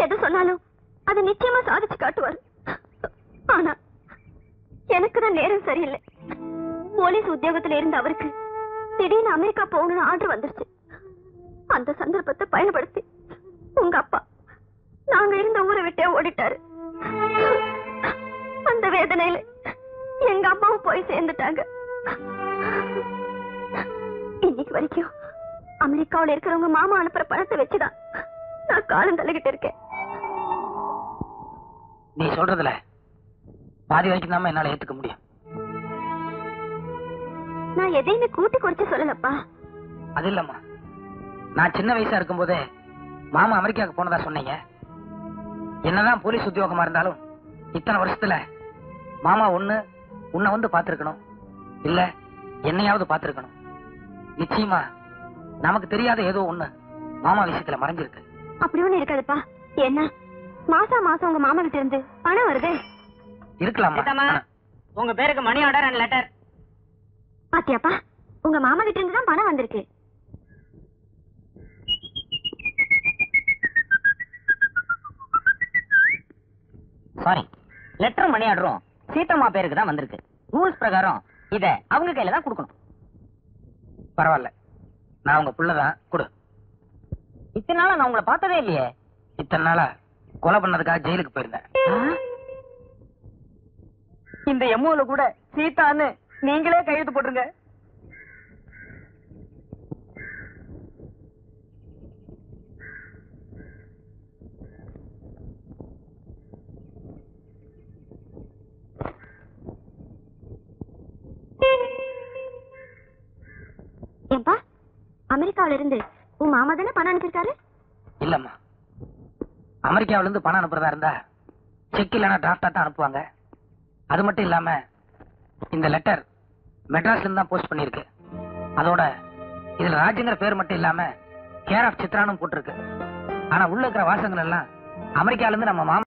எது சொன்னாலும் அதை நிச்சயமா சாதிச்சு காட்டுவார். ஆனா எனக்குதான் நேரம் சரியில்லை. போலீஸ் உத்தியோகத்துல இருந்த அவருக்கு திடீர்னு அமெரிக்கா போகணும்னு ஆர்டர் வந்துருச்சு. அந்த சந்தர்ப்பத்தை பயன்படுத்தி உங்க அப்பா நாங்க இருந்த ஊரை விட்டே ஓடிட்டாரு. அந்த வேதனையில எங்க அம்மாவும் போய் சேர்ந்துட்டாங்க. இன்னைக்கு வரைக்கும் அமெரிக்காவில் இருக்கிறவங்க மாமா அனுப்புற பணத்தை வச்சுதான் நான் காலம் தள்ளிக்கிட்டு இருக்கேன். நீ சொல்றதுல பாதி வரைக்கும் தான் என்னால ஏத்துக்க முடியும். நான் எதையுமே கூட்டி குறைச்சு சொல்லலப்பா. அது இல்லம்மா, நான் சின்ன வயசா இருக்கும் போதே மாமா அமெரிக்காவுக்கு போனதா சொன்னீங்க. என்னதான் போலீஸ் உத்தியோகமா இருந்தாலும் இத்தனை வருஷத்துல மாமா உன்னை வந்து பாத்துருக்கணும், இல்ல என்னையாவது பாத்துருக்கணும். நிச்சயமா நமக்கு தெரியாத ஏதோ ஒண்ணு மாமா விஷயத்துல மறைஞ்சிருக்கு. அப்படி ஒண்ணு இருக்காதுப்பா. என்ன மாசம் மாசம் உங்க மாமா கிட்ட இருந்து பணம் வருது. இருக்கலாமா? உங்க பேருக்கு மணி ஆர்டர் அண்ட் லெட்டர். பாத்தியாப்பா, உங்க மாமா கிட்ட இருந்து தான் பணம் வந்திருக்கு. சாரி, லெட்டர் மணி ஆர்டரும் சீத்தம்மா பேருக்கு தான் வந்திருக்கு. ரூல்ஸ் பிரகாரம் இத அவங்க கையில தான் கொடுக்கணும். பரவாயில்ல, நான் உங்க புள்ளதான், கொடு. இத்தனை நாளா நான் உங்களை பார்த்ததே இல்லையே. இத்தனை நாளா கொலை பண்ணதுக்காக ஜெயிலுக்கு போயிருந்தேன். இந்த எம்ஓல கூட சீதான்னு நீங்களே கையெழுத்து போட்டுருங்க. ஏன்பா, அமெரிக்காவில இருந்து உன் மாமா தானே பணம் அனுப்பியிருக்காரு? இல்லம்மா, அமெரிக்காவில இருந்து பணம் அனுப்புறதா இருந்தா செக் இல்லைன்னா டிராஃப்டா தான் அனுப்புவாங்க. அது மட்டும் இல்லாம இந்த லெட்டர் மெட்ராஸ்ல இருந்து தான் போஸ்ட் பண்ணிருக்கு. அதோட இதுல ராஜுங்கிற பேர் மட்டும் இல்லாம கேர் ஆஃப் சித்ரானும் போட்டிருக்கு. ஆனா உள்ள இருக்கிற வாசகங்கள் எல்லாம் அமெரிக்கால இருந்து நம்ம மாமா